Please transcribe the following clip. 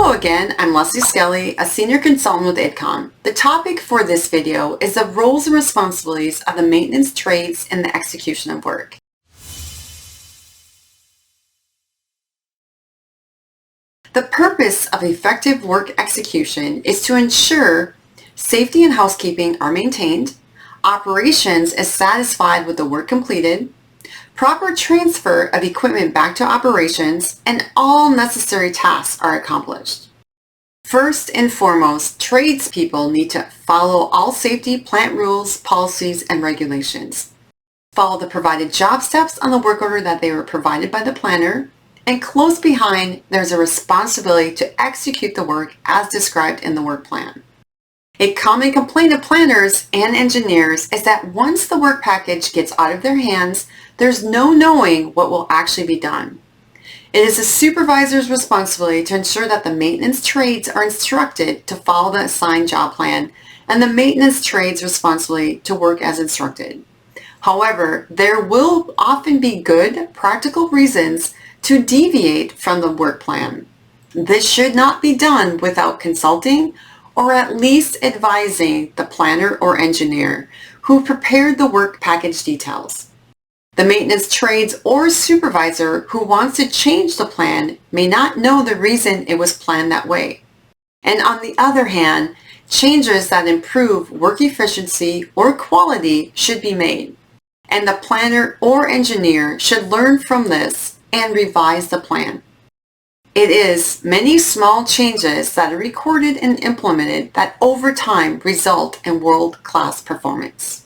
Hello again, I'm Leslie Skelly, a Senior Consultant with IDCON. The topic for this video is the roles and responsibilities of the maintenance trades in the execution of work. The purpose of effective work execution is to ensure safety and housekeeping are maintained, operations is satisfied with the work completed, proper transfer of equipment back to operations, and all necessary tasks are accomplished. First and foremost, tradespeople need to follow all safety plant rules, policies, and regulations. Follow the provided job steps on the work order that they were provided by the planner, and close behind, there's a responsibility to execute the work as described in the work plan. A common complaint of planners and engineers is that once the work package gets out of their hands, there's no knowing what will actually be done. It is the supervisor's responsibility to ensure that the maintenance trades are instructed to follow the assigned job plan, and the maintenance trades' responsibility to work as instructed. However, there will often be good, practical reasons to deviate from the work plan. This should not be done without consulting or at least advising the planner or engineer who prepared the work package details. The maintenance trades or supervisor who wants to change the plan may not know the reason it was planned that way. And on the other hand, changes that improve work efficiency or quality should be made. And the planner or engineer should learn from this and revise the plan. It is many small changes that are recorded and implemented that over time result in world-class performance.